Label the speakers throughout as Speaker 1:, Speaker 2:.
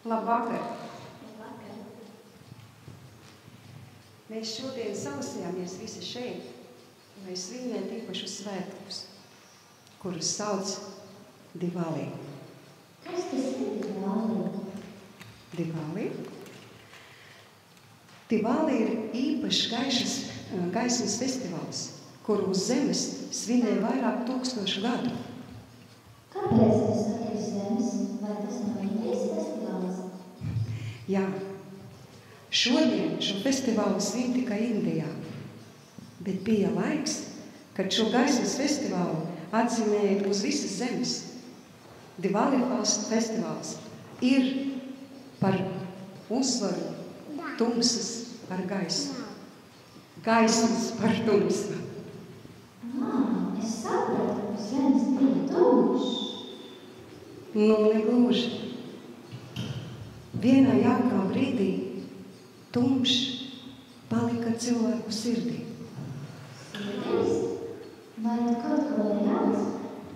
Speaker 1: Labvakar! Mēs šodien salasījāmies visi šeit, lai svinētu īpašu svētkus, kurus sauc Divālī.
Speaker 2: Kas tas ir Divālī?
Speaker 1: Divālī? Divālī ir īpašs gaismas festivāls, kuru uz zemes svinēja vairāk 1000 gadu.
Speaker 2: Kāpēc tas saka uz zemes? Vai tas nav Indijas festivāls?
Speaker 1: Jā, šodien šo festivālu svin tikai Indijā, bet bija laiks, kad šo gaismas festivālu atzīmēja uz visas zemes. Divālī festivāls ir par uzvaru tumsas par gaismu. Gaismas par tumsu.
Speaker 2: Es sapratu, uz zemes bija tumšs.
Speaker 1: Nu, negluži. Vienā jaukā brīdī tumšs palika cilvēku sirdī.
Speaker 2: Sirdīs? Vai kaut ko jauns?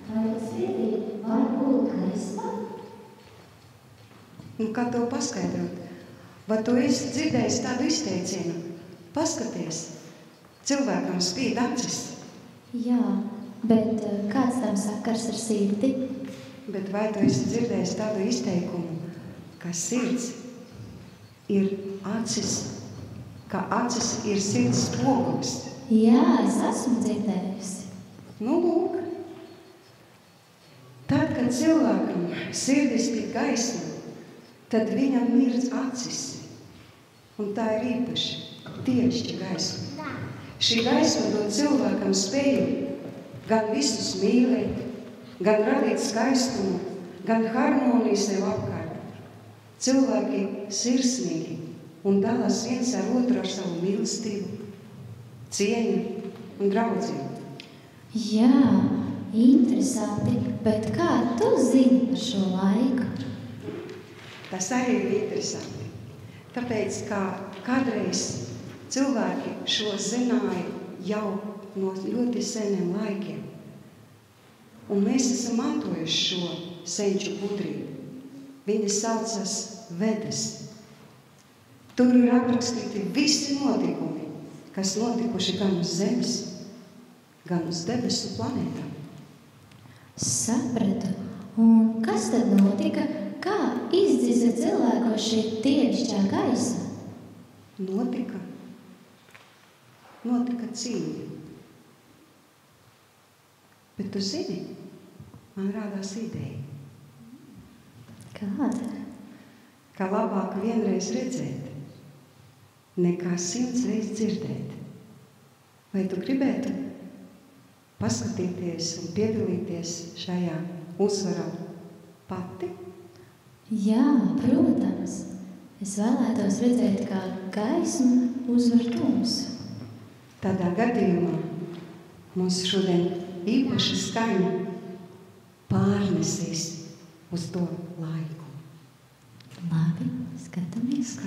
Speaker 2: Vai sirdī var būt gaisma?
Speaker 1: Nu, kā to paskaidrot? Vai tu esi dzirdējis tādu izteicienu? Paskaties, cilvēkam spīd acis.
Speaker 2: Jā, bet kāds tam sakars ar sirdi?
Speaker 1: Bet vai tu esi dzirdējis tādu izteikumu, ka sirds ir acis, ka acis ir sirds spogulis?
Speaker 2: Jā, es esmu dzirdējusi.
Speaker 1: Nu, lūk. Tad, kad cilvēkam sirdis ir gaisma, tad viņam mirdz acis. Un tā ir īpaši dievišķa gaisma. Šī gaisma dod cilvēkam spēju gan visus mīlēt, gan radīt skaistumu, gan harmoniju sev apkārt. Cilvēki sirsnīgi un dalās viens ar otru ar savu mīlestību, cieņu un draudzību.
Speaker 2: Jā, interesanti, bet kā tu zini par šo laiku?
Speaker 1: Tas arī ir interesanti. Tāpēc, kā kādreiz cilvēki šo zināja jau no ļoti seniem laikiem. Un mēs esam mantojuši šo senču gudrību. Viņi saucas Vedas. Tur ir aprakstīti visi notikumi, kas notikuši gan uz zemes, gan uz debesu planētām.
Speaker 2: Sapratu. Un kas tad notika? Kā izdzisa cilvēkos šī dievišķā gaisma?
Speaker 1: Notika cīņa. Bet tu zini, man rādās ideja.
Speaker 2: Kāda?
Speaker 1: Kā labāk vienreiz redzēt, nekā 100 reiz dzirdēt. Vai tu gribētu paskatīties un piedalīties šajā uzvarā pati?
Speaker 2: Jā, protams. Es vēlētos redzēt, kā gaisma uzvar tumsu.
Speaker 1: Tādā gadījumā mums šodien īpaši skaņa pārnesīs uz to laiku.
Speaker 2: Labi, skatāmies.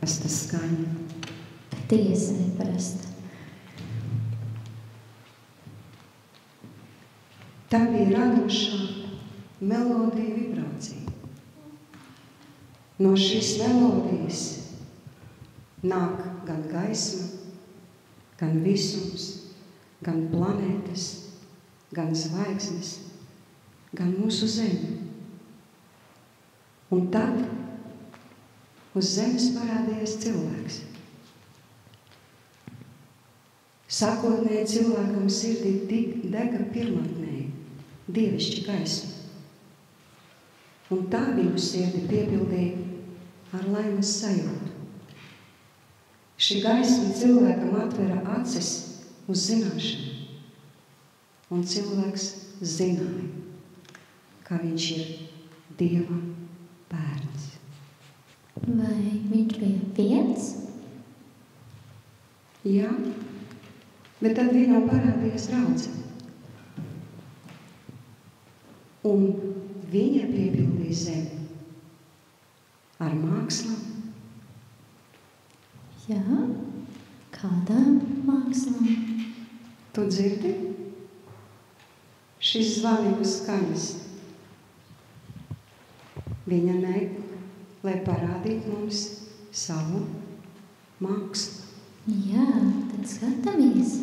Speaker 1: Neparasta skaņa.
Speaker 2: Tiesa neparasta.
Speaker 1: Tā bija radošā melodija vibrācija. No šīs melodijas nāk gan gaisma, gan visums, gan planētas, gan zvaigznes, gan mūsu zeme. Un tad uz zemes parādījās cilvēks. Sākotnēji cilvēkam sirdī dega pirmotnēji dievišķa gaisma. Un tā viņu sirdi piepildīja ar laimes sajūtu. Šī gaisma cilvēkam atvera acis uz zināšanu. Un cilvēks zināja, ka viņš ir Dieva bērns.
Speaker 2: Vai viņš bija viens?
Speaker 1: Jā, bet tad viņam parādījās draudze. Un viņa piepildīja zemi ar mākslām.
Speaker 2: Jā, kādām mākslām?
Speaker 1: Tu dzirdi? Šis zvanības skaņas. Viņa nāk, lai parādītu mums savu mākslu.
Speaker 2: Jā, tad skatāmies.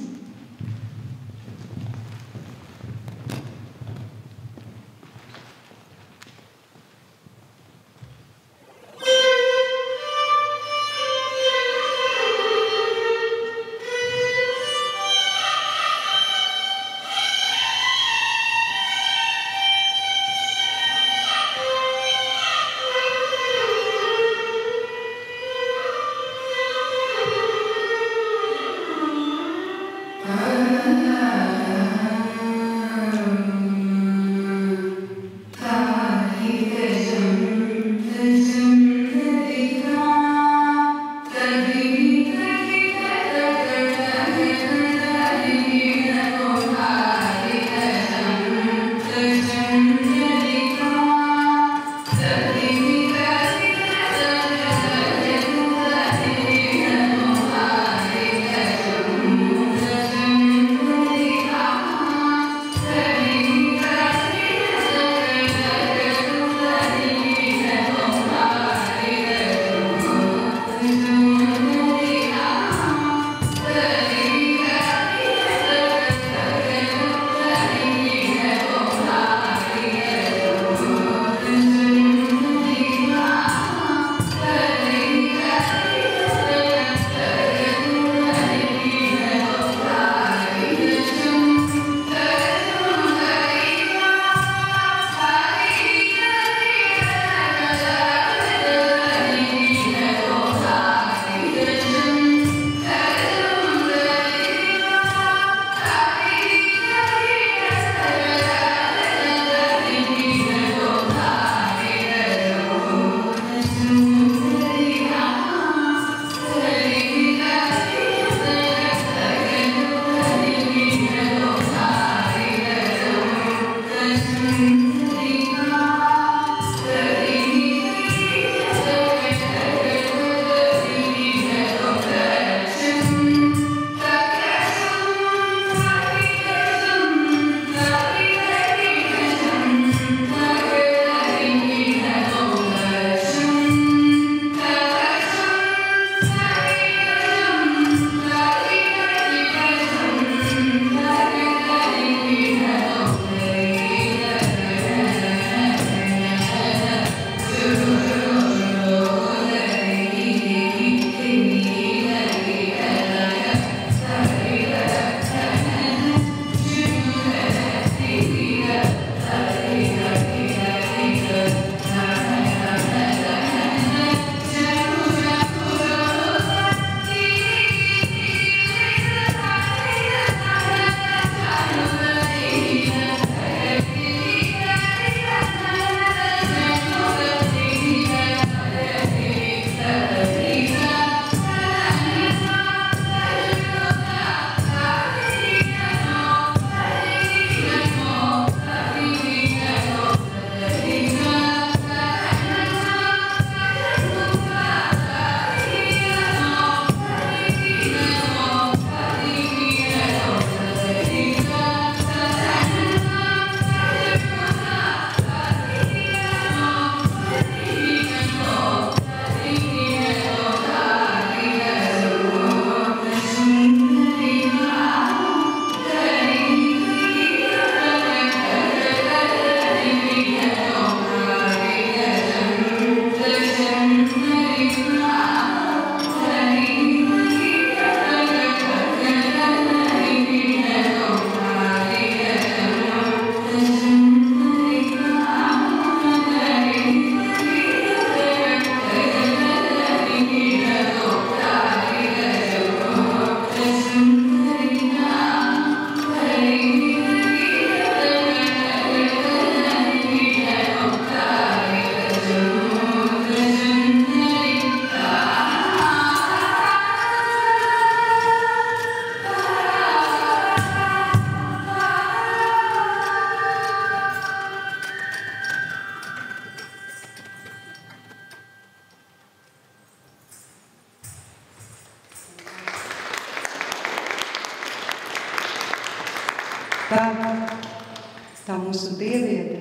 Speaker 1: Tā mūsu dieviete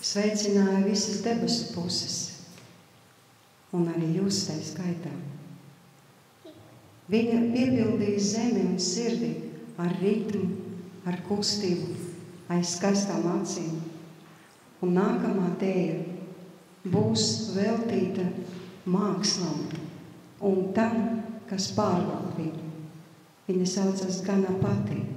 Speaker 1: sveicināja visas debesu puses, un arī jūs tai skaitā. Viņa piepildīja zemi un sirdi ar ritmu, ar kustību, aiz skaistām acīm, un nākamā tēja būs veltīta mākslam un tam, kas pārvalda viņu. Viņa saucas Ganapati.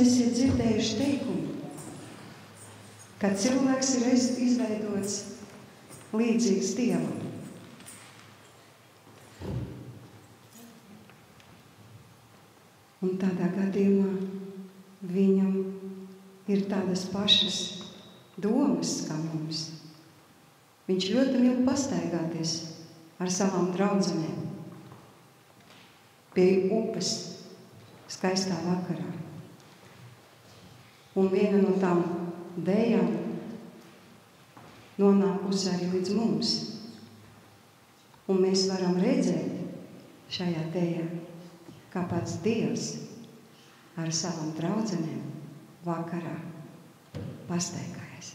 Speaker 1: esat dzirdējuši teikumu, ka cilvēks ir izveidots līdzīgs Dievam. Un tādā gadījumā viņam ir tādas pašas domas kā mums. Viņš ļoti mīl pastaigāties ar savām draudzenēm pie upes skaistā vakarā. Un viena no tām dejām nonākusi arī līdz mums. Un mēs varam redzēt šajā dejā, kā pats Dievs ar savām draudzenēm vakarā pastaigājas.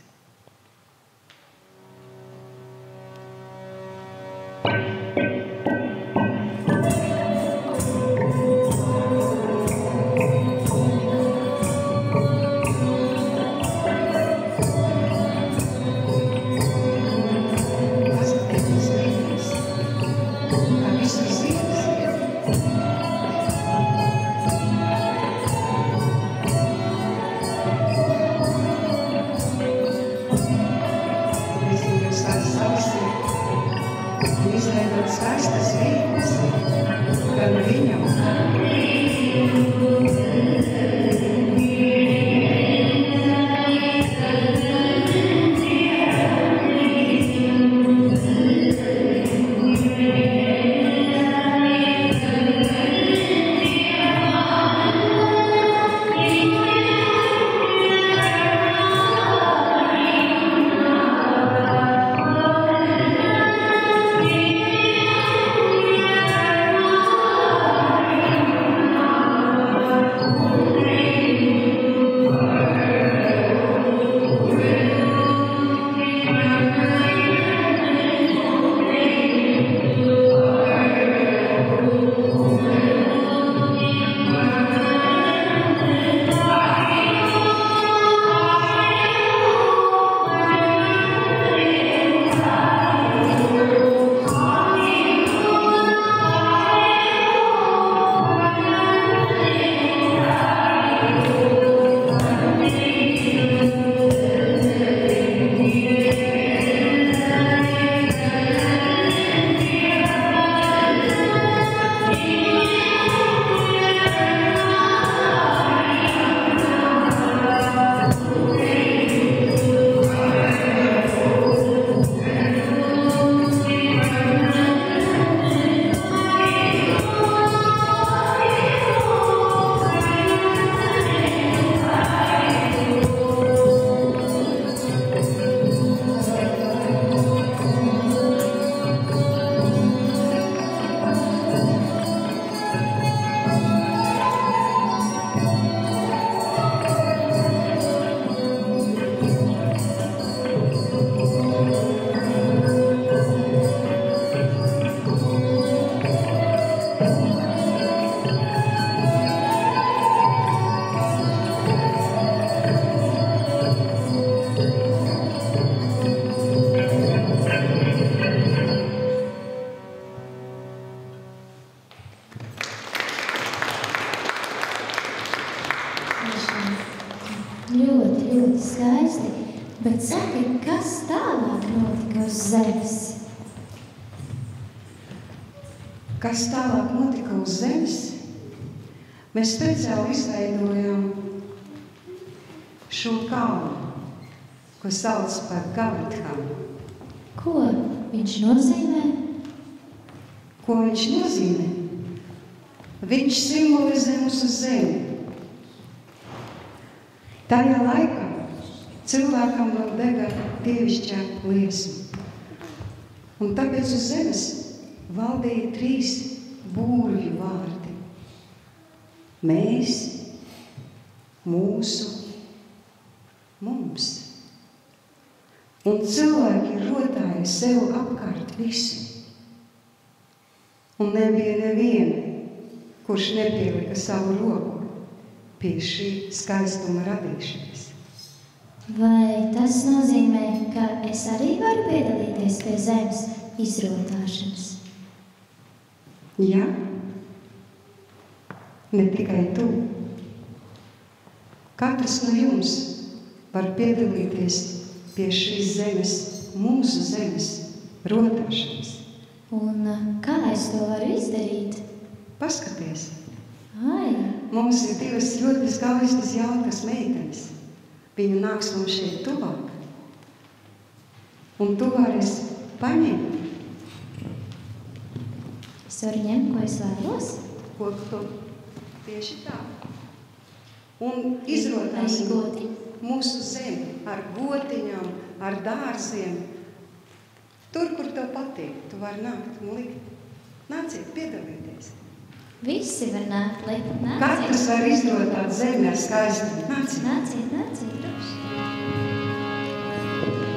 Speaker 2: Ļoti skaisti, bet saki, kas tālāk notika uz zemes?
Speaker 1: Kas tālāk notika uz zemes? Mēs speciāli izveidojām šo kalnu, ko sauc par Gavatham.
Speaker 2: Ko viņš nozīmē?
Speaker 1: Ko viņš nozīmē? Viņš simbolizē mūsu zemi. Tajā laikā cilvēkam vēl dega dievišķā liesma. Un tāpēc uz zemes valdīja 3 būrju vārdi. Mēs, mūsu, mums. Un cilvēki rotāja sev apkārt visu. Un nebija neviena, kurš nepielika savu roku pie šī skaistuma radīšanas.
Speaker 2: Vai tas nozīmē, ka es arī varu piedalīties pie zemes izrotāšanas?
Speaker 1: Jā, ne tikai tu. Katrs no jums var piedalīties pie šīs zemes, mūsu zemes rotāšanas.
Speaker 2: Un kā es to varu izdarīt?
Speaker 1: Paskaties,
Speaker 2: Ai,
Speaker 1: mums ir divas ļoti skaistas jaukas meitenes. Viņa nāks mums šeit tuvāk. Un tu varēsi paņemt.
Speaker 2: es varu ņemt, ko es vēlos?
Speaker 1: Ko tu tieši tā. Un izrotāsim
Speaker 2: goti?
Speaker 1: mūsu zemi ar gotiņām, ar dārziem. Tur, kur tev patīk, tu vari nākt un likt. Nāciet, piedalīties.
Speaker 2: Visi var nākt, likt, nāciet.
Speaker 1: Katrs var izrotāt zemi ar skaistumu. Nāciet.
Speaker 2: Nāciet, nāciet, droši.
Speaker 1: Thank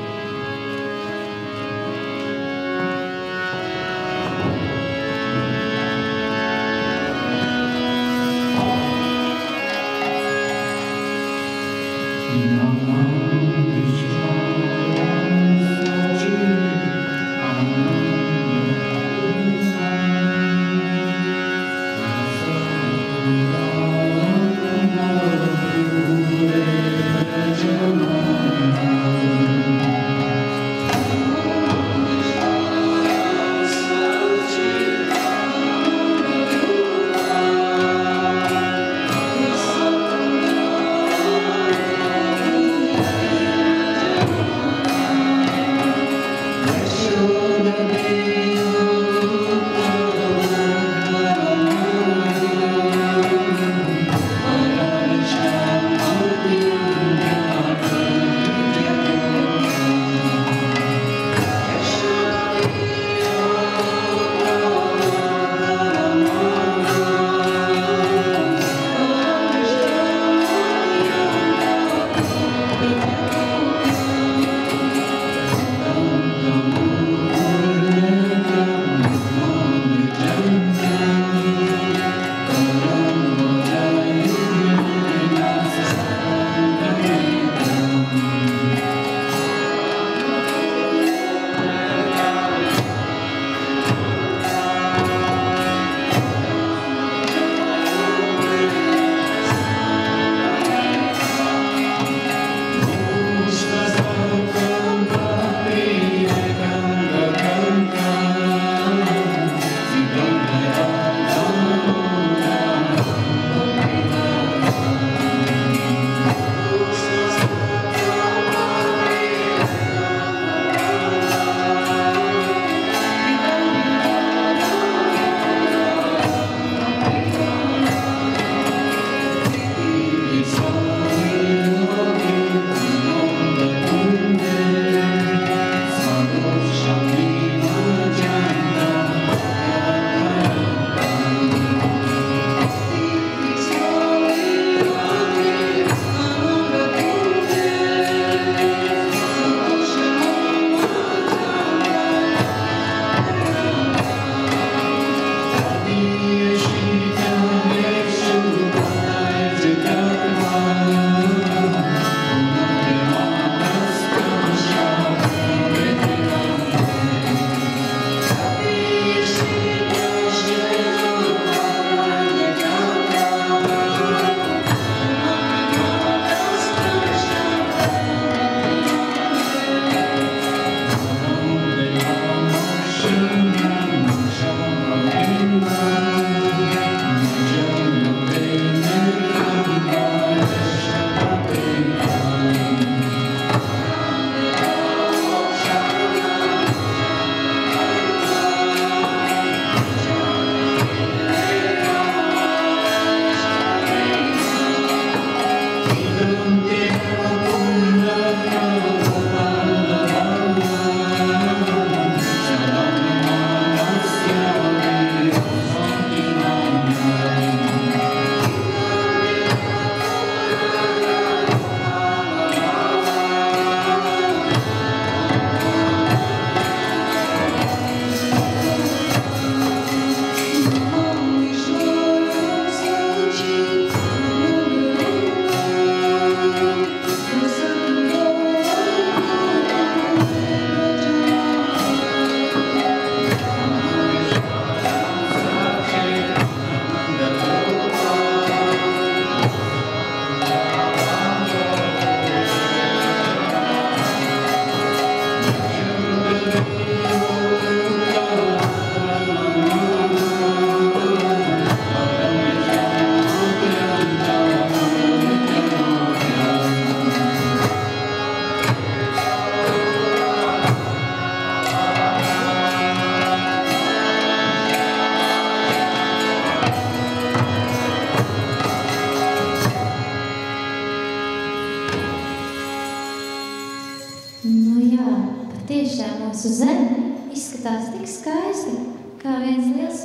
Speaker 2: tiešām mūsu zeme izskatās tik skaisti, kā viens liels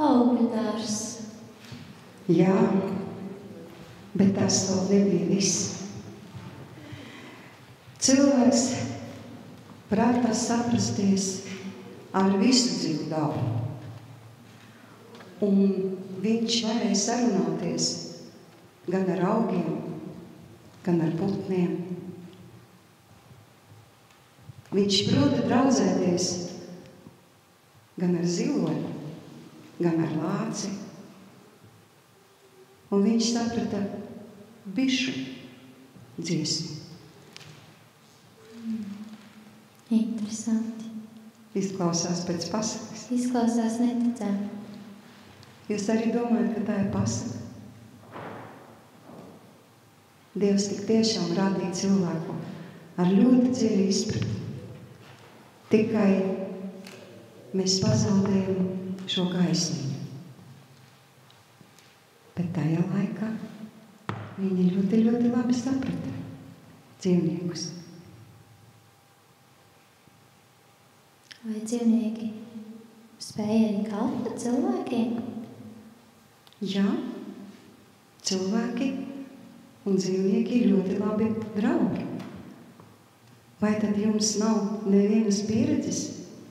Speaker 2: augļu dārzs.
Speaker 1: Jā, bet tas vēl nebija viss. Cilvēks prātā saprasties ar visu dzīvu dabu. Un viņš varēja sarunāties gan ar augiem, gan ar putniem. Viņš prota draudzēties gan ar ziloņu, gan ar lāci. Un viņš saprata bišu dziesmu.
Speaker 2: Interesanti.
Speaker 1: Izklausās pēc pasakas.
Speaker 2: Izklausās neticami.
Speaker 1: Jūs arī domājat, ka tā ir pasaka? Dievs tik tiešām radīja cilvēku ar ļoti dziļu izpratni. Tikai mēs pazaudējam šo gaismiņu. Bet tajā laikā viņi ļoti, ļoti labi saprata dzīvniekus.
Speaker 2: Vai dzīvnieki spēja arī kalpot cilvēkiem?
Speaker 1: Jā, cilvēki un dzīvnieki ir ļoti labi draugi. Vai tad jums nav nevienas pieredzes,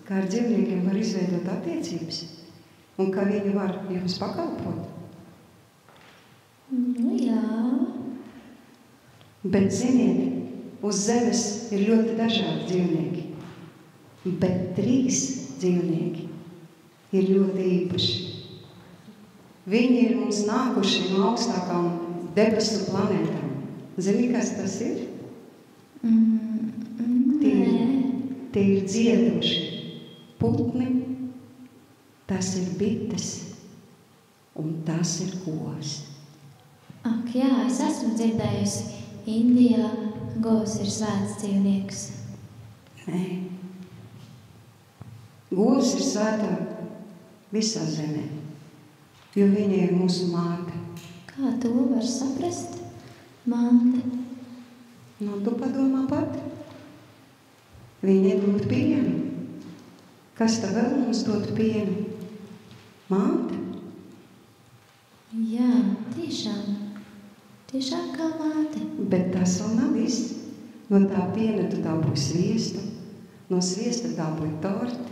Speaker 1: kā ar dzīvniekiem var izveidot attiecības un kā viņi var jums pakalpot?
Speaker 2: Nu, jā.
Speaker 1: Bet ziniet, uz zemes ir ļoti dažādi dzīvnieki, bet 3 dzīvnieki ir ļoti īpaši. Viņi ir mums nākuši no augstākām debesu planētām. Zini, kas tas ir? Tie ir dziedoši putni, tas ir bites un tas ir govs.
Speaker 2: Ak, jā, es esmu dzirdējusi, Indijā govs ir svēts dzīvnieks.
Speaker 1: Nē. Govs ir svētā visā zemē, jo viņa ir mūsu māte.
Speaker 2: Kā to var saprast? Māte.
Speaker 1: Nu, tu padomā pati. Viņa dod pienu. Kas tad vēl mums dod pienu? Māte.
Speaker 2: Jā, tiešām. Tiešām kā māte.
Speaker 1: Bet tas vēl nav viss. No tā piena tu dabūji sviestu, no sviesta dabūji torti,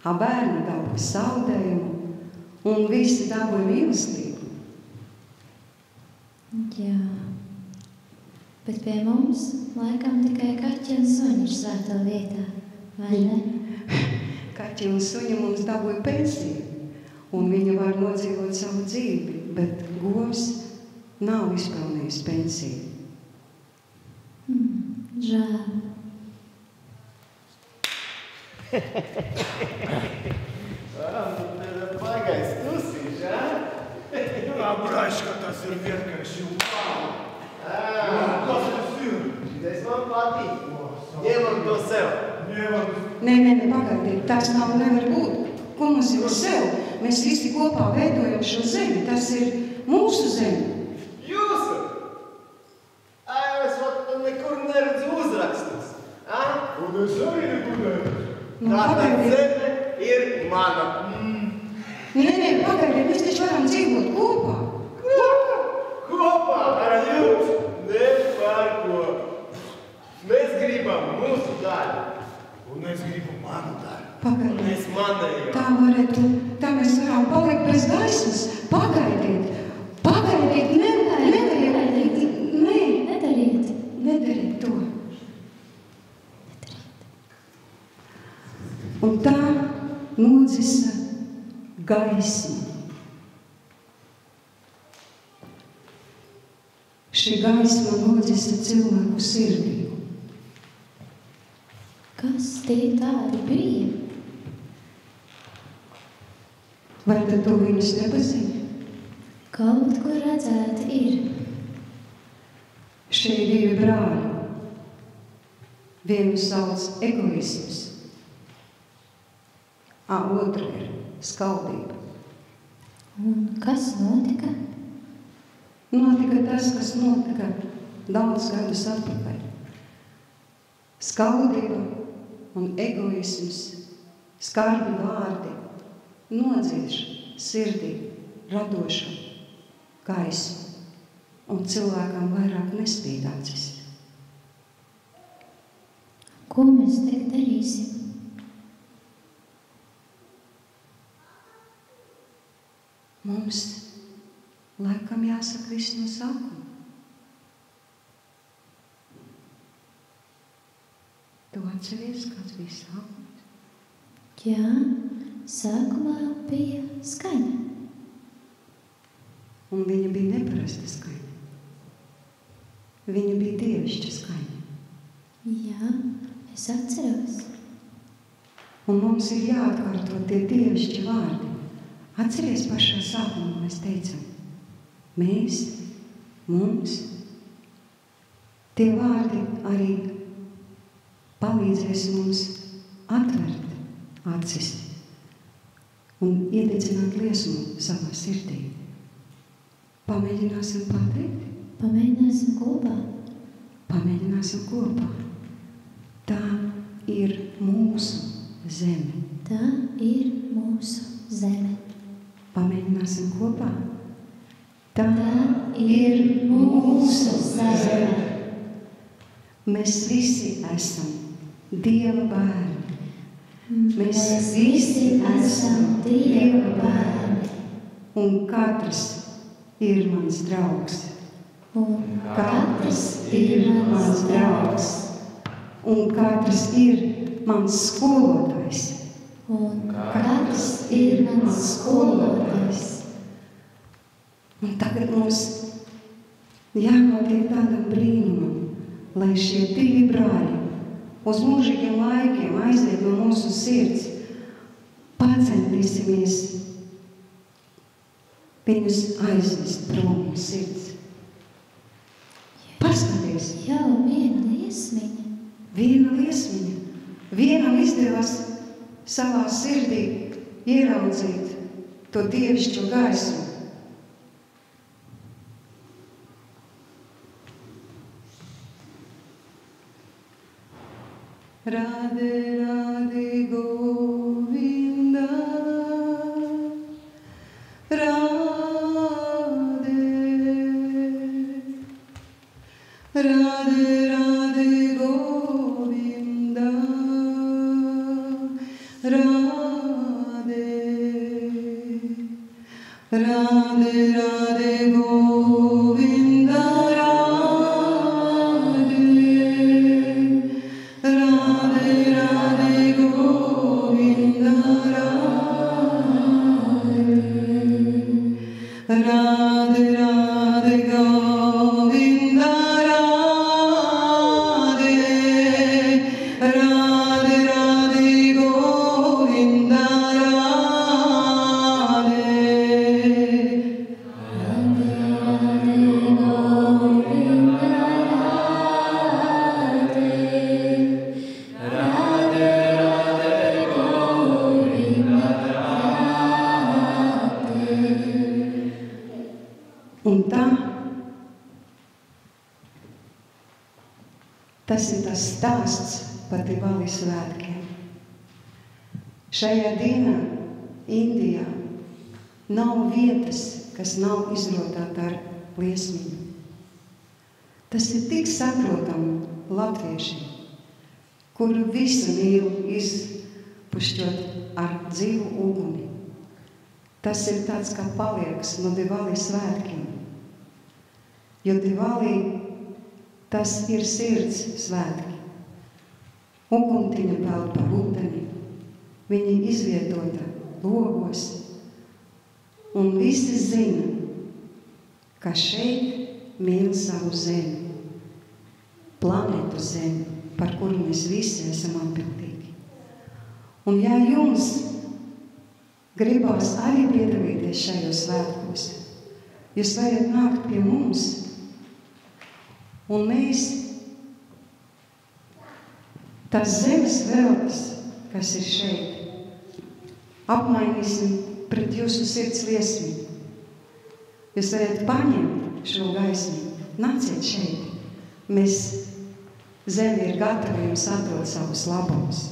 Speaker 1: bērni dabūji saldējumu un visi dabūji mīlestību.
Speaker 2: Jā. Bet pie mums laikam tikai kaķi un suņi ir svētā vietā, vai ne?
Speaker 1: Kaķi un suņi mums dabūja pensiju, un viņi var nodzīvot savu dzīvi, bet govs nav izpelnījis pensiju.
Speaker 2: Žēl.
Speaker 3: Baigais tusiņš, jā?
Speaker 4: Jā, braši, ka tas ir vienkārši wow! Kas tas ir?
Speaker 3: Šitais man patīk. Ņemam to sev.
Speaker 1: Nē, pagaidiet, tas nav nevar būt. Ko mums jau sev? Mēs visi kopā veidojam šo zemi, tas ir mūsu zemi.
Speaker 3: Jūsu? Es nekur neredzu uzrakstus.
Speaker 4: Un es arī nekur neredzu.
Speaker 3: Tātad zeme ir mana.
Speaker 1: Nē, pagaidiet, mēs taču varam dzīvot kopā.
Speaker 3: Kopā ar jums ne par ko. Mēs gribam mūsu daļu.
Speaker 4: Un es gribu manu daļu.
Speaker 1: Pagaidiet.
Speaker 3: Mēs manējam.
Speaker 1: Tā mēs varam palikt bez gaismas. Pagaidiet, nedariet to. Un tā nodzisa gaisma. Šī gaisma nodzisa cilvēku sirdī.
Speaker 2: Kas tie tādi bija?
Speaker 1: Vai tad tu viņus nepazini?
Speaker 2: Kaut kur redzēti ir.
Speaker 1: Šie 2 brāļi. Vienu sauc egoisms. Otru ir skaldība.
Speaker 2: Un kas notika?
Speaker 1: Notika tas, kas notika daudz gadus atpakaļ. Skaldība un egoisms, skarbi vārdi nodziež sirdī radošu gaisu, un cilvēkam vairāk nespīd acis.
Speaker 2: Ko mēs tagad darīsim?
Speaker 1: Mums laikam jāsaka viss no sākuma. Tu atceries, kāds bija sākums?
Speaker 2: Jā, sākumā bija skaņa.
Speaker 1: Un viņa bija neparasta skaņa. Viņa bija dievišķa skaņa.
Speaker 2: Jā, es atceros.
Speaker 1: Un mums ir jāatkārto tie dievišķi vārdi. Atceries pašā sākumā, mēs teicam, mēs, mums, tie vārdi arī palīdzēs mums atvērt acis un iededzināt liesmu savā sirdī. Pamēģināsim pateikt?
Speaker 2: Pamēģināsim kopā.
Speaker 1: Pamēģināsim kopā. Tā ir mūsu zeme.
Speaker 2: Tā ir mūsu zeme.
Speaker 1: Pamēģināsim kopā. Tā
Speaker 2: ir mūsu zeme.
Speaker 1: Mēs visi esam Dieva bērni.
Speaker 2: Mēs visi esam Dieva bērni.
Speaker 1: Un katrs ir mans draugs.
Speaker 2: Un katrs ir mans draugs.
Speaker 1: Un katrs ir mans skolotājs.
Speaker 2: Un katrs ir mans skolotājs.
Speaker 1: Un tagad mums jānotiek tādam brīnumam, lai šie divi brāļi uz mūžīgiem laikiem aiziet no mūsu sirds. Pacentīsimies viņus aizvest prom no sirds. Paskaties!
Speaker 2: Jau viena liesmiņa.
Speaker 1: Viena liesmiņa. Vienam izdevās savā sirdī ieraudzīt to dievišķo gaismu. Radhe, Radhe, Govinda, Radhe, Radhe, Radhe, Govinda, Radhe, Radhe, Radhe, Govinda, Radhe, Radhe, Govinda, Radhe, Radhe, Radhe, Govinda, Un tā, tas ir tas stāsts par Diwali svētkiem. Šajā dienā Indijā nav vietas, kas nav izrotāta ar liesmiņu. Tas ir tik saprotami latviešiem, kuru visu mīl izpušķot ar dzīvu uguni. Tas ir tāds kā palieks no Diwali svētkiem. Jo Diwali tas ir sirds svētki. Uguntiņa peld par ūdeni, viņa izvietota logos, un visi zina, ka šeit mīl savu zemi, planētu zemi, par kuru mēs visi esam atbildīgi. Un ja jums gribās arī piedalīties šajos svētkos, jūs varat nākt pie mums, un mēs tās zemes veltes, kas ir šeit, apmainīsim pret jūsu sirds liesmi. Jūs varat paņemt šo gaismu, nāciet šeit. Zeme ir gatava jums atdot savus labumus.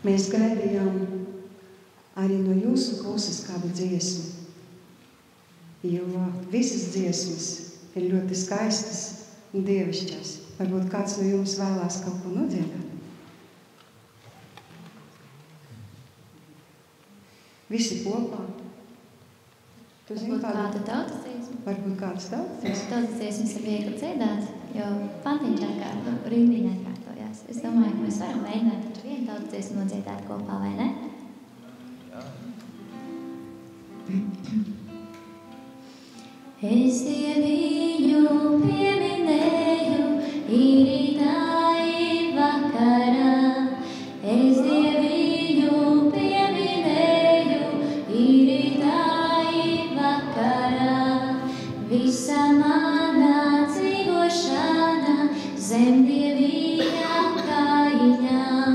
Speaker 1: Mēs gaidījām arī no jūsu puses kādu dziesmu, jo visas dziesmas ir ļoti skaistas un dievišķas. Varbūt kāds no jums vēlās kaut ko nodziedāt? Visi kopā. Tu zini,
Speaker 2: kāda tautas dziesma?
Speaker 1: Varbūt kādas tautas dziesmas?
Speaker 2: Tautas dziesmas ir viegli dziedāt, jo pantiņš rindiņā atkārtojās. Es domāju, ka mēs varam mēģināt ar vienu tautas dziesmu nodziedāt kopā, vai ne? Es Dieviņu pieminēju, īrītā vakarā. Es Dieviņu pieminēju, īrītā vakarā. Visa mana dzīvošana zem Dieviņa kājiņām.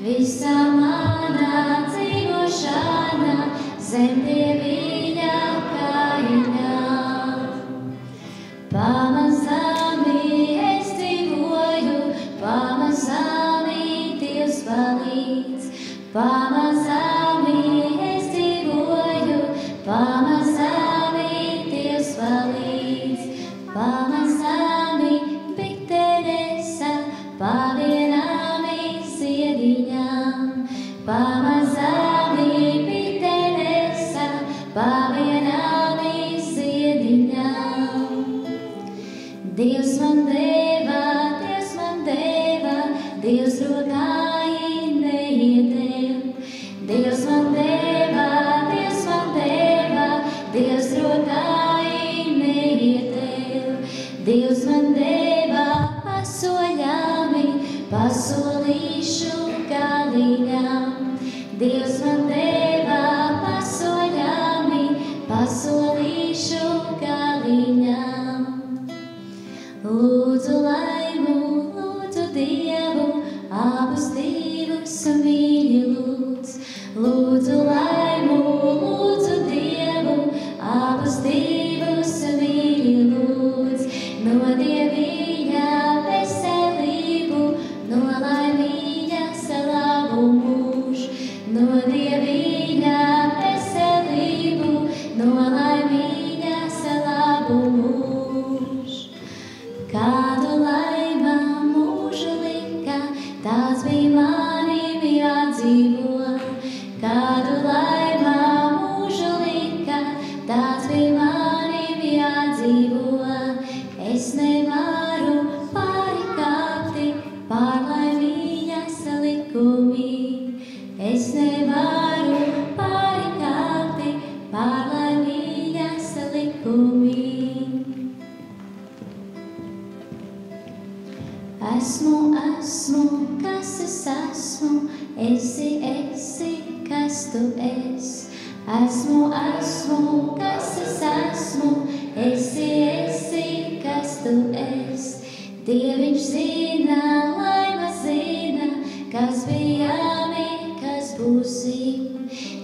Speaker 2: Visa mana dzīvošana zem Dieviņa kājiņām. Pamazāmi es dzīvoju, pamazāmi Dievs palīdz. Pamazāmi es dzīvoju, pamazāmi Dievs palīdz. Pamazāmi bikteresa pavienāmi ziediņām. Pamazāmi bikteresa pavienāmi ziediņām. Dievs man deva, Dievs man deva, Dievs rokāji neiedēv. Dievs man deva, Dievs man deva, Dievs rokāji neiedēv. Dievs man deva pasoļāmi, pasolīšu galīgām. Dievs man deva pasoļāmi, pasolīšu galīgām. Lūdzu laimu, lūdzu Dievu, abus divus mīl. mīļi lūdz, lūdzu laimu, lūdzu Dievu, abus divus mīļi lūdz, no Dieviņa veselību, no laimīgas labu mūžu, no Dieviņa veselību, no laimīgas labu mūžu. Kādu laima mūžu lika, tāds bija manim jādzīvo. Kādu laima mūžu lika, tāds bija manim jādzīvo. Es nevaru pārkāpti pār laimīgas likumi. Es nevaru pārkāpti pār laimīgas likumi. Esmu, kas es esmu, esi, kas tu esi. Esmu, kas es esmu, esi, kas tu esi. Dieviņš zina, laima zina, kas bijami, kas būsim.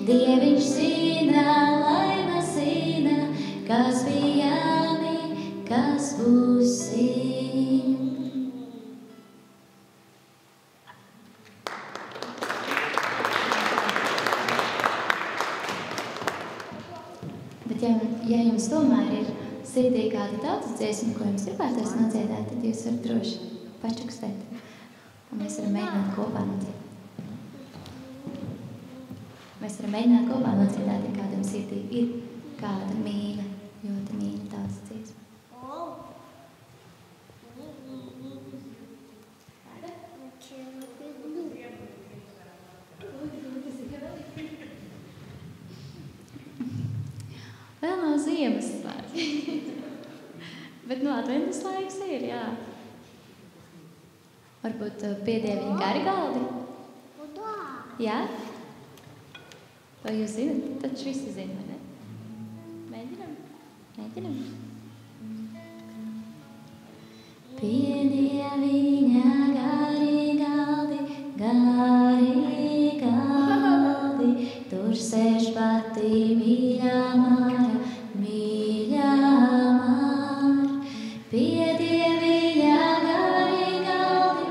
Speaker 2: Dieviņš zina, laima zina, kas bijami, kas būsim. Ja jums tomēr ir sirdī kāda tautas dziesma, ko jums gribētos nodziedāt, tad jūs varat droši pačukstēt. Un mēs varam mēģināt kopā nodziedāt. Mēs varam mēģināt kopā nodziedāt, ja kādam sirdī ir kāda mīļa, ļoti mīļa tautas dziesma. Vēl nav Ziemassvētki. Bet adventas laiks ir, jā. Varbūt piedieviņi garigaldi? Jā? Vai jūs zinat? Taču visi zina, vai ne? Mēģinam? Piedieviņa garigaldi, tur sēž pati mīļā Māra, mīļā Māra. Piedieviņa garigaldi,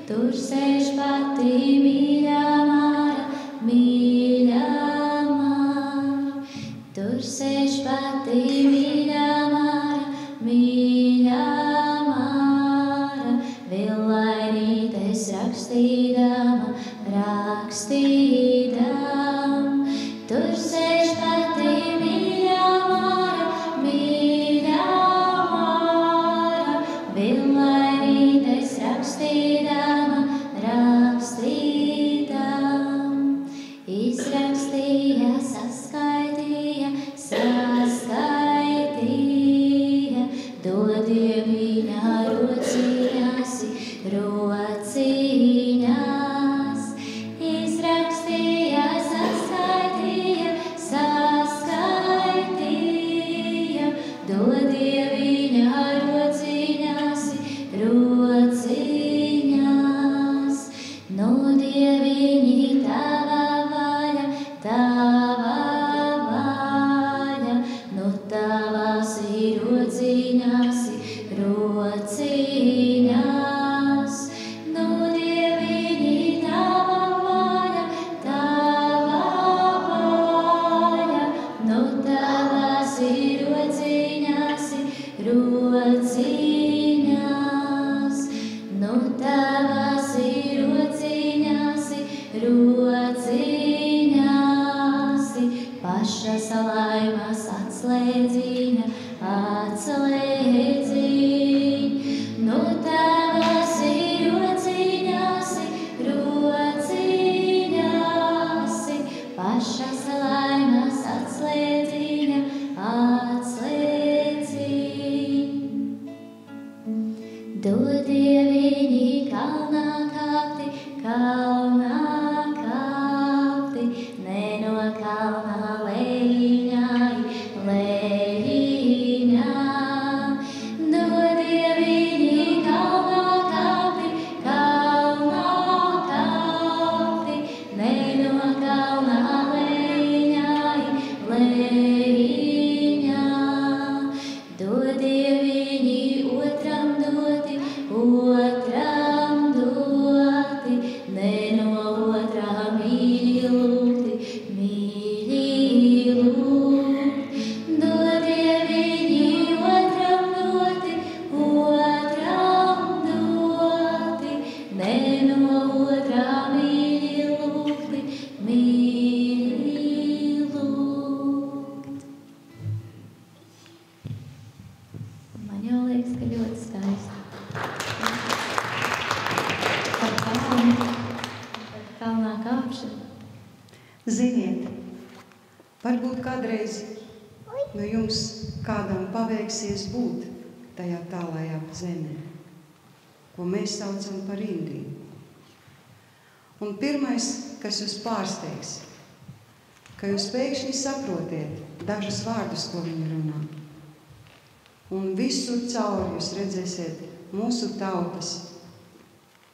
Speaker 2: tur sēž pati mīļā Māra, mīļā Māra. Tur sēž pati mīļā Māra, mīļā Māra. Villainītes rakstīdama, tur sēž pati mīļā Māra, mīļā Māra. Villainītes rakstīdama, izrakstīja, saskaitīja, dod Dieviņa rociņās, izrakstīja, saskaitīja, dod Dieviņa rociņās, no Dieviņi tava vaļa, no tavās ir rociņās, kalnā kāpšana.
Speaker 1: Ziniet, varbūt kādreiz no jums kādam paveiksies būt tajā tālajā zemē, ko mēs saucam par Indiju. Un pirmais, kas jūs pārsteigs, ka jūs pēkšņi saprotiet dažus vārdus, ko viņi runā. Un visur cauri jūs redzēsiet mūsu tautas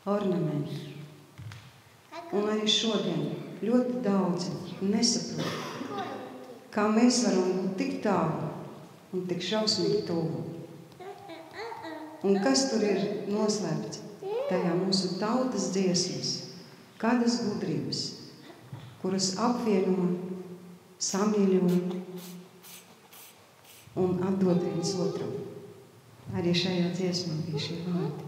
Speaker 1: ornamentu. Un arī šodien ļoti daudzi nesaprot, kā mēs varam būt tik tālu un tik šausmīgi tuvu. Un kas tur ir noslēpts tajā mūsu tautas dziesmas, kādas gudrības, kuras apvieno, samīļo un atdod viens otram. Arī šajā dziesmā bija šie vārdi.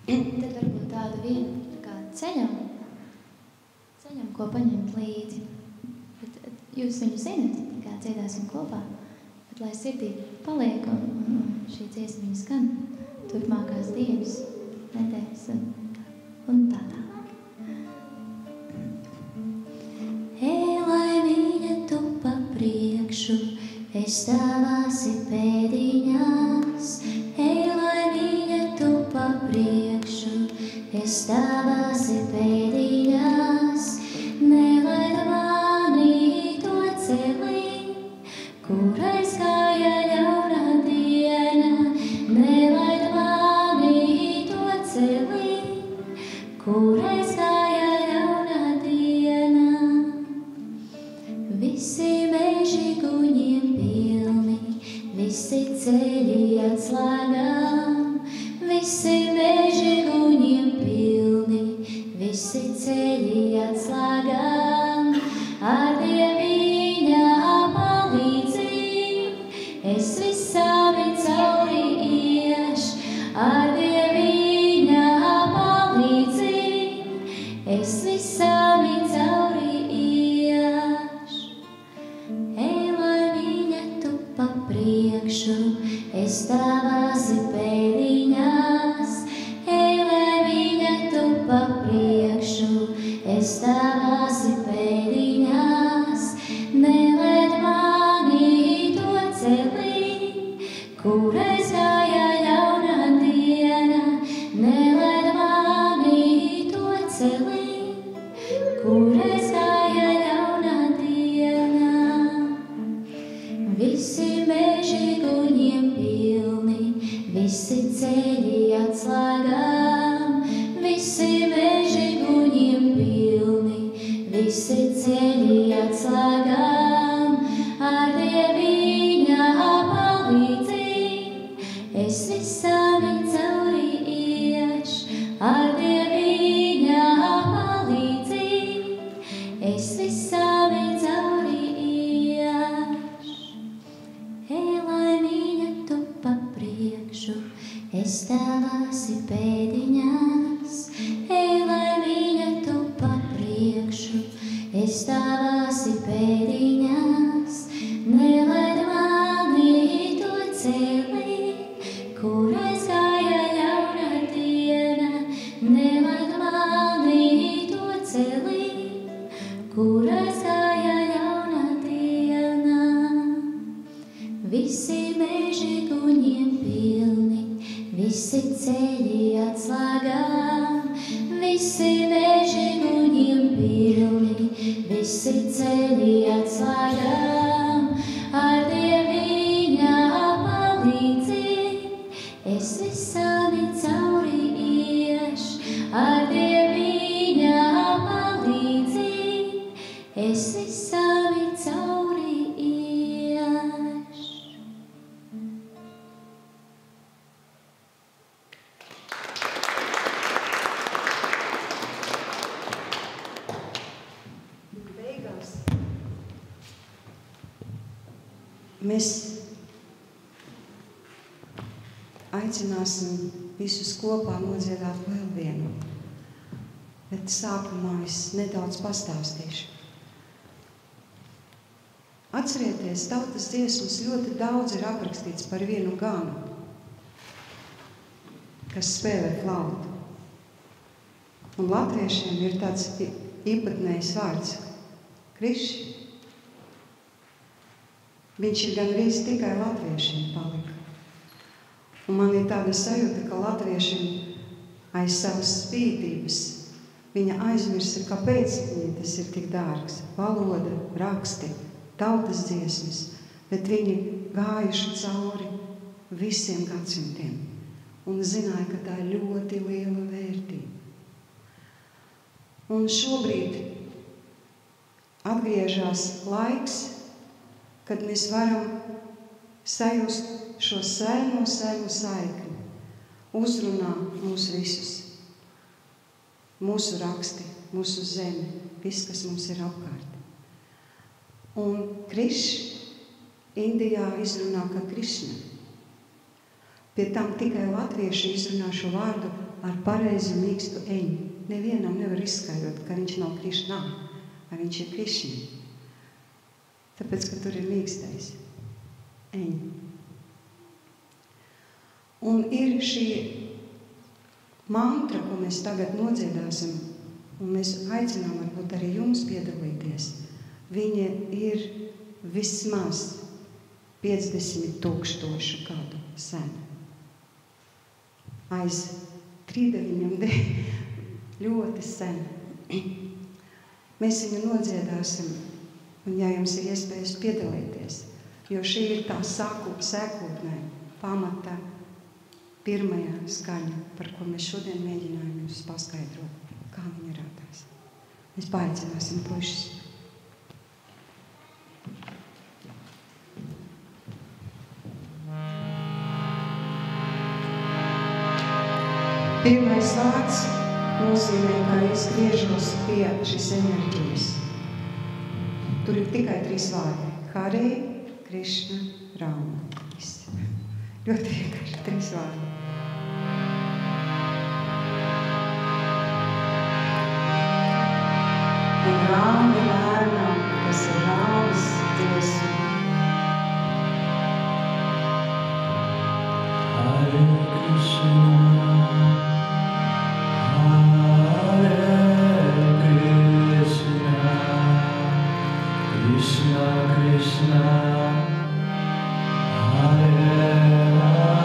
Speaker 2: Tad varbūt tādu vienu kā ceļam, ko paņemt līdzi. Bet jūs viņu zinat, kā dziedāsim kopā, bet lai sirdī paliek un šī dziesmiņa skan turpmākās dienas, nedēļas un tā tālāk. Ej, lai viņa tu pa priekšu, es stāvāsi pēdiņās. Ej, lai viņa tu pa priekšu, es stāvāsi pēdiņās. Nelaid mani to celī, kur aizgāja ļauna diena. Nelaid mani to celī, kur aizgāja ļauna diena. Visi meži guņiem pilni, visi ceļi atslēgām. Visi meži guņiem pilni, visi ceļi atslēgām. Ar Dieviņa palīdzību es visādi cauri iešu. Ar Dieviņa palīdzību es visādi cauri iešu. Ej, lai viņa tu pa priekšu, es stāvāsi pēdiņās. Ej, lai viņa tu pa priekšu, es stāvāsi pēdiņās. Nelaid mani to celī, kur aizgāja ļauna diena. Nelaid mani to celī, kur aizgāja ļauna diena. Visi meži guņiem pilni, visi ceļi atslēgām. Visi meži guņiem pilni, visi ceļi atslēgām. Ar Dieviņa palīdzību es visādi cauri iešu. Ar Dieviņa palīdzību es visādi cauri iešu. Ej, lai viņa tu pa priekšu, es stāvāsi pēdiņās. Ej, lai viņa tu pa priekšu, es stāvāsi pēdiņās. Nelaid mani to celī, kur aizgāja ļauna diena. Nelaid mani to celī, kur aizgāja ļauna diena. Visi meži guņiem pilni, visi ceļi atslēgām. Visi meži guņiem pilni, visi ceļi atslēgām. Ar Dieviņa palīdzību es visādi cauri iešu. Ar Dieviņa palīdzību es visādi cauri iešu.
Speaker 1: Beigās mēs aicināsim visus kopā nodziedāt vēl vienu, bet sākumā es nedaudz pastāstīšu. Atcerieties, tautas dziesmas ļoti daudz ir aprakstīts par vienu ganu, kas spēlē flautu. Un latviešiem ir tāds īpatnējs vārds – krišs. Viņš ir gandrīz tikai latviešiem palika. Un man ir tāda sajūta, ka latviešiem aiz savas spītības viņa aizmirsa, kāpēc viņiem tas ir tik dārgs. Valoda, raksti, tautas dziesmas, bet viņi gājuši cauri visiem gadsimtiem un zināja, ka tā ir ļoti liela vērtība. Un šobrīd atgriežas laiks, kad mēs varam sajust šo sēnu saikni, uzrunā mūs visus, mūsu raksti, mūsu zemi, viss, kas mums ir apkārt. Un Krišs Indijā izrunā kā Krišna. Pie tam tikai latvieši izrunā šo vārdu ar pareizu mīkstu eņu. Nevienam nevar izskaidrot, ka viņš nav Krišnā, vai viņš ir Krišņa. Tāpēc, ka tur ir mīkstais eņi. Un ir šī mantra, ko mēs tagad nodziedāsim, un mēs aicinām varbūt arī jums piedalīties. Viņa ir vismaz 50,000 gadu sena. Aiz trīdeviņiem ļoti sena. Mēs viņu nodziedāsim. Un ja jums ir iespējas piedalīties, jo šī ir tā sēkotnē, pamata pirmajā skaņa, par ko mēs šodien mēģinājām jums paskaidrot, kā viņa radās. Mēs paaicināsim pušas. Pirmais vārds nozīmē, ka es griežos pie šīs enerģijas. Tur ir tikai 3 vārdi. Hare, Krišna, Rama. Viss. Ļoti vienkārši 3 vārdi. Un Rama lēnām, kas ir Ramas dziesma.
Speaker 5: Hare Krishna. Hare Rama,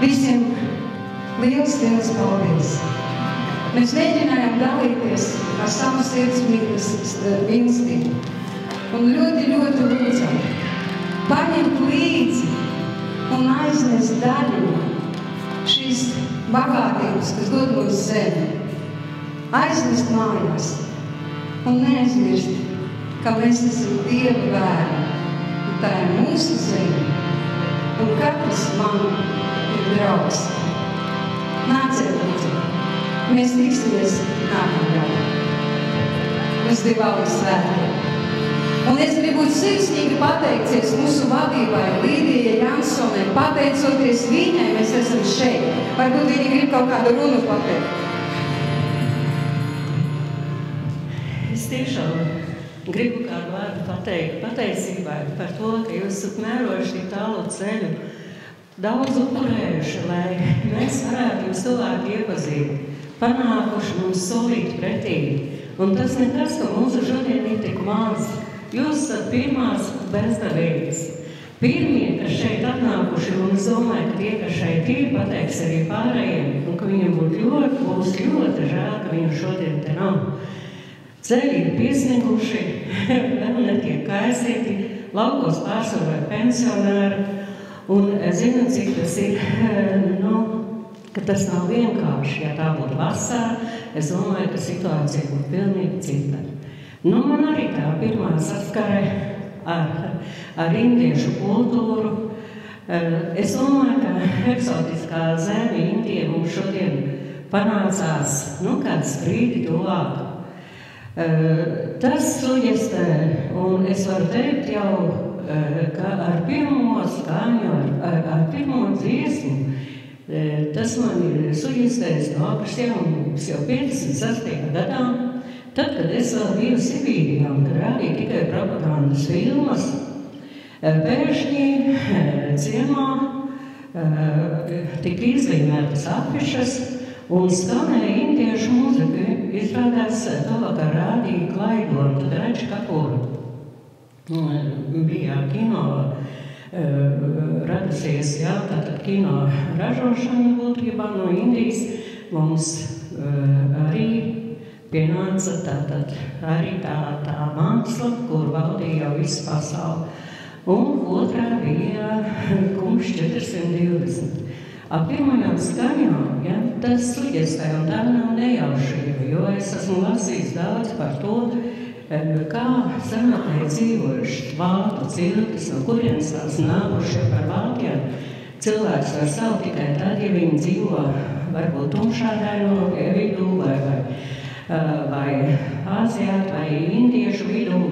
Speaker 1: Visiem liels paldies! Mēs mēģinājām dalīties ar savu sirds mīlestību un ļoti lūdzam paņemt līdzi un aiznest daļu šīs bagātības, kas dod mums zemi, aiznest mājās un neaizmirst, ka mēs esam Dieva bērni, un tā ir mūsu zeme, un katrs man ir draugs. Nāciet, lūdzu, mēs tiksimies nākamgad. Uz Dievālu svētkiem! sirsnīgi pateikties mūsu vadībai Līdijai Jansonai. Pateicoties viņai, mēs esam šeit. Varbūt viņi grib kaut kādu runu pateikt.
Speaker 6: Es tiešām gribu kādu vārdu pateikt pateicībai par to, ka jūs esat mērojuši tik tālu ceļu, daudz upurējuši, lai mēs varētu jūs cilvēku iepazīt, panākuši mums solīt pretī. Un tas nekas, ka mūsu šodien ir tik maz. Jūs esat pirmās bezdevīgas. Pirmie, kas šeit atnākuši, un es domāju, ka tie, kas šeit ir, pateiks arī pārējiem, un ka viņam būs ļoti žēl, ka viņu šodien te nav. Ceļi ir piesnieguši, vēl netiek kaisīti, laukos pārsvarā pensionāri, un zinu, cik tas ir, ka tas nav vienkārši, ja tā būtu vasarā, es domāju, ka situācija būtu pilnīgi cita. Man arī tā pirmā saskare ar indiešu kultūru. Es domāju, ka eksotiskā zeme Indija mums šodien panācās, kāds brīdi tuvāk. Tas suģestē, un es varu teikt jau, ka ar pirmo skaņu, ar pirmo dziesmu, tas man ir suģestējis no augstjauns jau 56. gadā, tad, kad es vēl biju Sibīrijā, un kad rādīju tikai propagandas filmas, pēkšņi ciemā tika izlīmētas afišas, un skanēja indiešu mūzika. Izrādās to, ka rādīja Klaidonu, tad Redži Kapuru. Bija kino radusies, tātad kino ražošana būtībā no Indijas. Mums arī pienāca tātad arī tā māksla, kur valdīja jau visu pasauli. Un otrā bija Kumš 420. Ap pirmajām skaņām, tas suģestē, un tā nav nejaušība, jo es esmu lasījis daudz par to, kā senākajā dzīvojuši vātu ciltis, no kurienes tās nākuši par vātiem. Cilvēks var savu tikai tad, ja viņi dzīvo varbūt tumšādaino vidū, vai Āzijā, vai Indiešu vidū,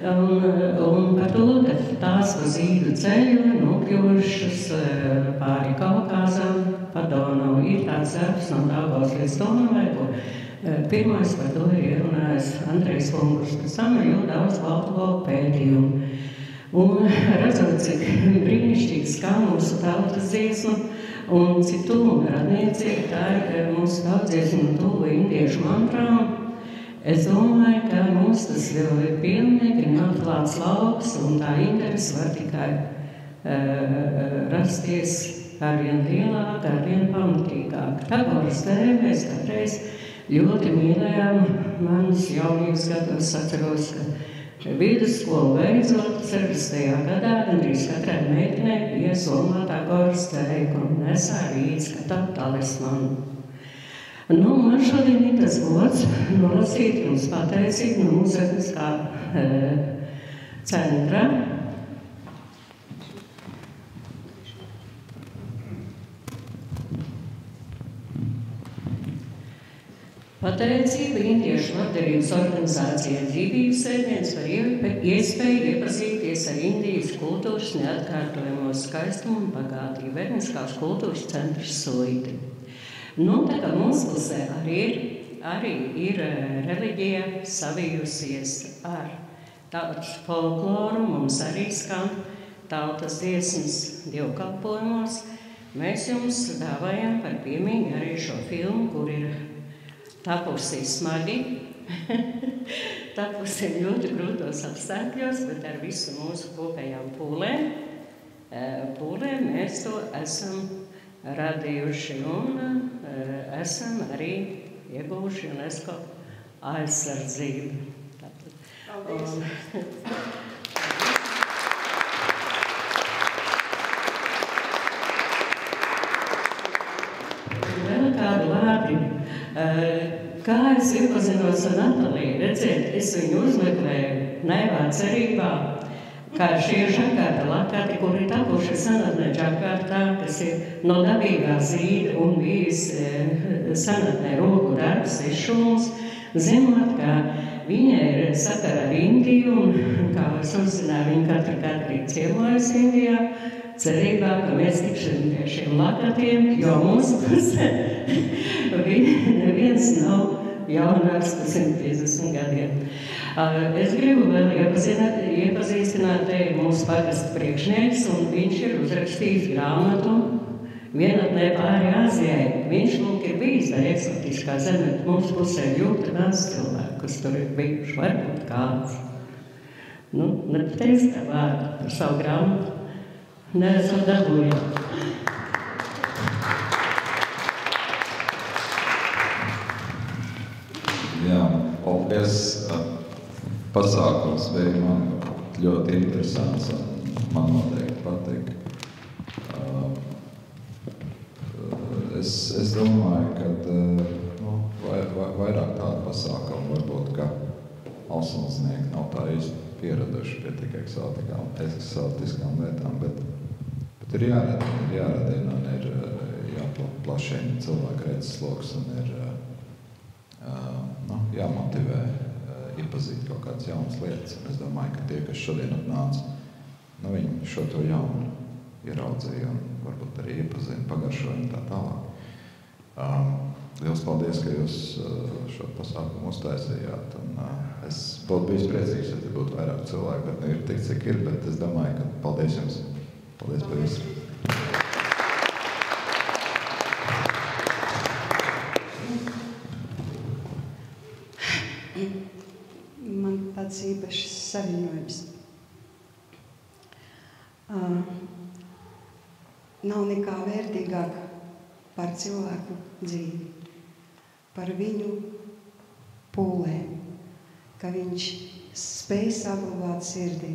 Speaker 6: Un par to, ka tās pa zīdu ceļu nokļuvušas pāri Kaukāzam, pa Donavu. Ir tāds darbs no Daugavas līdz Donavai, ko pirmais par to ir ierunājis Andrejs Kungus. Pēc tam ir ļoti daudz baltu pētījumu. Un redzot, cik brīnišķīgi skan mūsu tautas dziesma un cik tuvu radniecīgi, tā ir mūsu tautas dziesma tuvu indiešu mantrām. Es domāju, ka mums tas vēl ir pilnīgi neatklāts lauks, un tā interese var tikai rasties arvien lielāk, arvien pamatīgāk. Tagoras tēvi mēs kādreiz ļoti mīlējām. Manas jaunības gados atceros, ka vidusskolu beidzot 60. gadā gandrīz katrai meitenei bija somā Tagoras tēvi, un nesā līdz kā talismanu. Man šodien ir tas gods nolasīt jums pateicību no mūzikas centra. Pateicība Indiešu labdarības organizācijai Dzīvības sēdiens par iespēju iepazīties ar Indijas kultūras neatkārtojamo skaistumu un bagātību Etniskās kultūras centrs Suiti. Tā kā mūsu pusē arī ir reliģija savijusies ar tautas folkloru, mums arī skan tautas dziesmas dievkalpojumos. Mēs jums dāvājam par piemiņu arī šo filmu, kur ir tapusi smagi, tapusi ļoti grūtos apstākļos, bet ar visu mūsu kopējām pūlēm mēs to esam radījuši un esam arī ieguvuši UNESCO aizsardzību. Vēl kādu vārdu. Kā es iepazinos ar Natāliju, redziet, es viņu uzmeklēju naivā cerībā, kā šie žakārta lakati, kuri tapuši senatnē Džakartā, kas ir no dabīgā zīda un bijis senatnē roku darbs, izšūms, zinot, ka viņa ir sakara ar Indiju, un kā es uzzināju, viņa katru gadu arī ciemojas Indijā, cerībā, ka mēs tikšam pie šiem lakatiem, jo mūsu pusē neviens nav jaunāks par 150 gadiem. Es gribu vēl iepazīstināt, te ir mūsu pagasta priekšnieks, un viņš ir uzrakstījis grāmatu Vienatnē pāri Āzijai. Viņš lūk ir bijis tā eksotiskā zeme, mūsu pusē ļoti maz cilvēku, kas tur ir bijuši, varbūt kāds. Nu, nepateiks tā vārdu par savu grāmatu. Neesam dabūjām.
Speaker 7: Jā, paldies. Pasākums bija man ļoti interesants un man noteikti patīk. Es domāju, ka vairāk tādu pasākumu varbūt, ka alsmalznieki nav tā īsti pieraduši pie tik eksotiskām lietām, bet ir jārada un ir jāplašina cilvēku redzesloks un ir jāmotivē iepazīt kaut kādas jaunas lietas. Un es domāju, ka tie, kas šodien atnāca, viņi šo to jaunu ieraudzīja un varbūt arī iepazina, pagaršoja un tā tālāk. Liels paldies, ka jūs šo pasākumu uztaisījāt. Un, es būtu bijis priecīgs, ja te būtu vairāk cilvēku, bet ir tik, cik ir, bet es domāju, ka paldies jums. Paldies par visu.
Speaker 1: Man tāds īpašs saviņojums. Nav nekā vērtīgāk par cilvēku dzīvi, par viņu pūlēm, ka viņš spēj saglabāt sirdī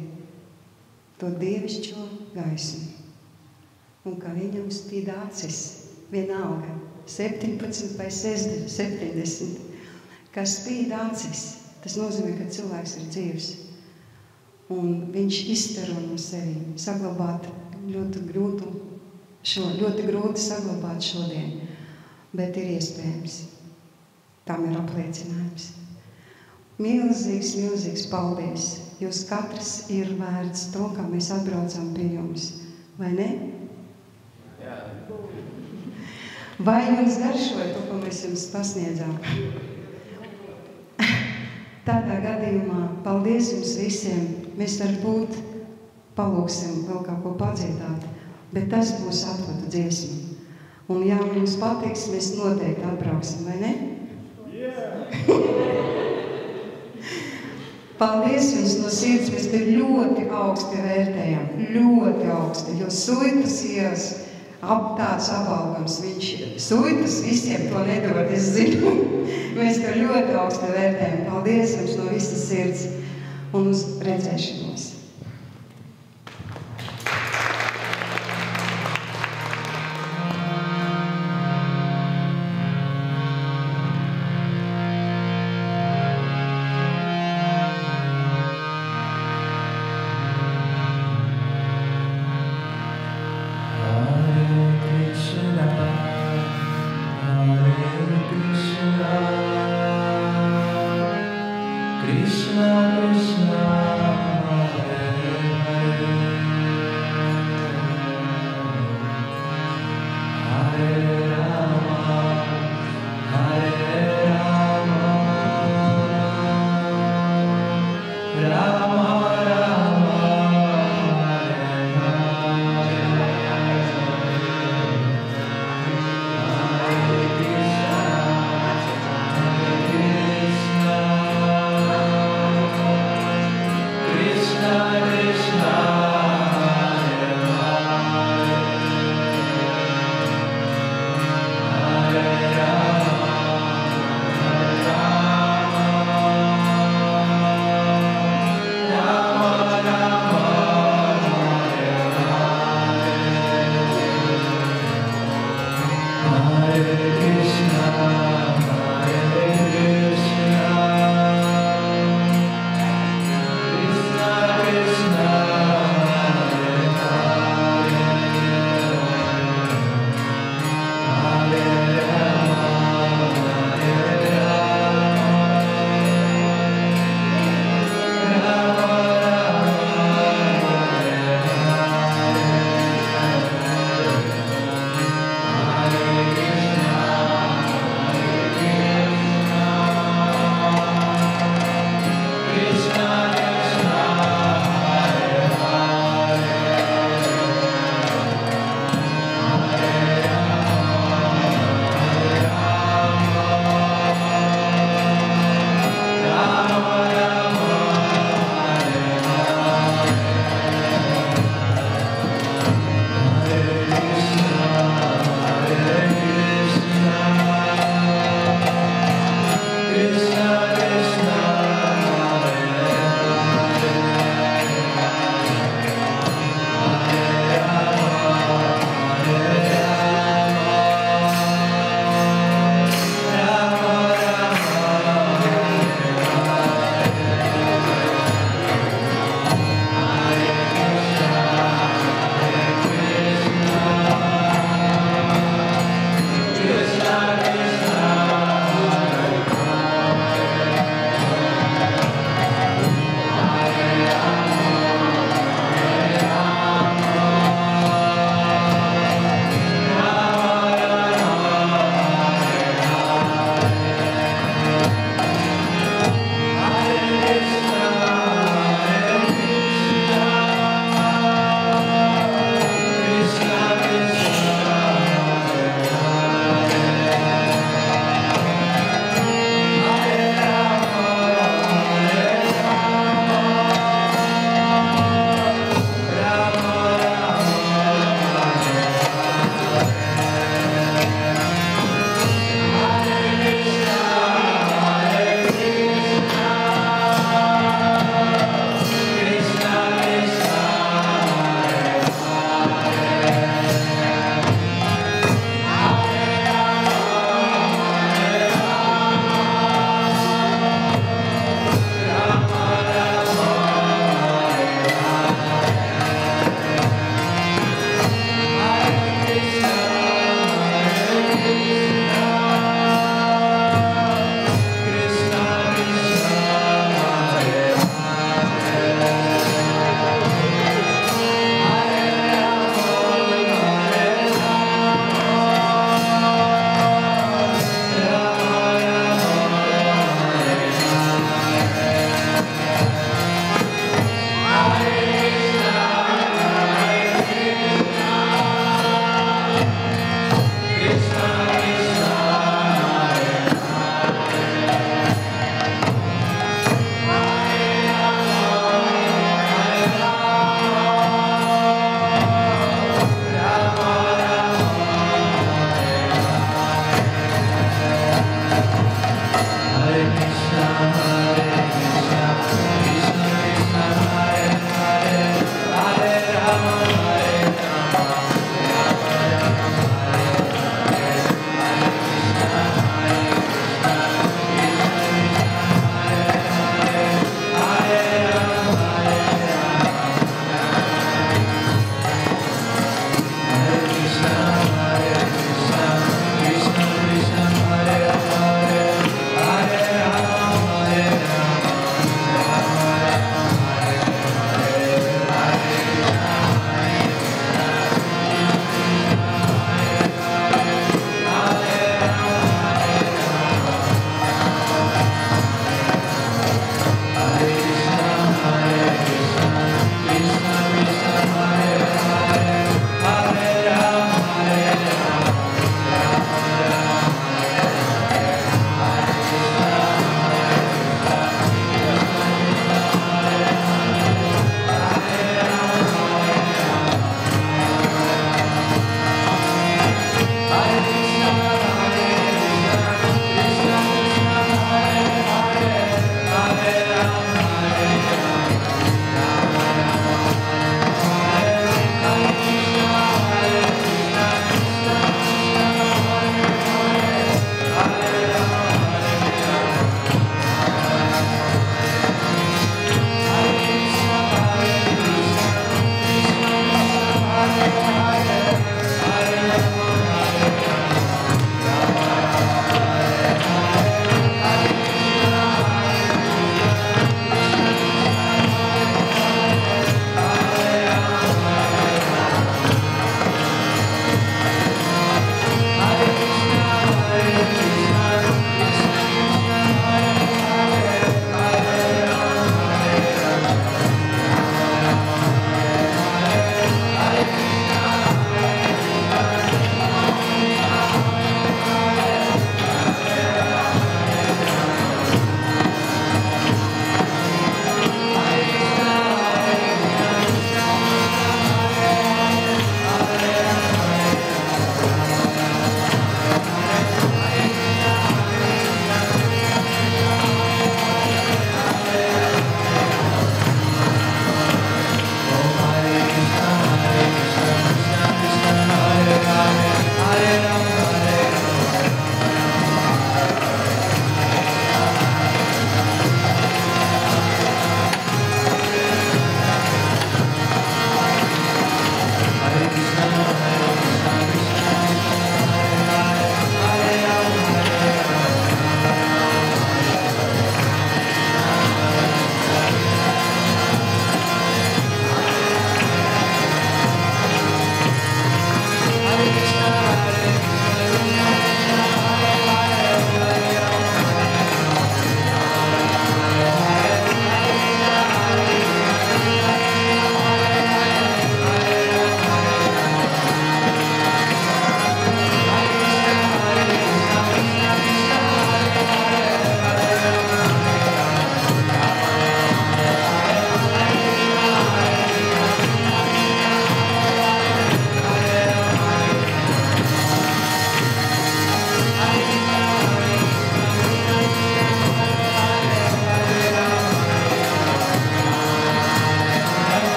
Speaker 1: to dievišķo gaismu un ka viņam spīd acis vienalga 17 vai 70, ka spīd acis. Tas nozīmē, ka cilvēks ir dzīvs un viņš izstaro no sevi saglabāt ļoti grūti saglabāt šodien, bet ir iespējams. Tam ir apliecinājums. Milzīgs paldies. Jūs katrs ir vērts to, kā mēs atbraucam pie jums. Vai ne? Jā. Vai jums garšoja to, ko mēs jums pasniedzām? Tādā gadījumā paldies jums visiem. Mēs varbūt palūksim vēl kaut ko padziedāt. Bet tas būs atvadu dziesma. Un ja jums patiks, mēs noteikti atbrauksim, vai ne? Paldies jums no sirds, mēs te ļoti augsti vērtējam. Ļoti augsti, jo Suitas ielas tāds apbalvojums. Viņš Suitas visiem to nedod, es zinu. Mēs to ļoti augsti vērtējam. Paldies jums no visas sirds un uz redzēšanos.
Speaker 5: Krishna Krishna Hare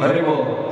Speaker 8: Rivolu.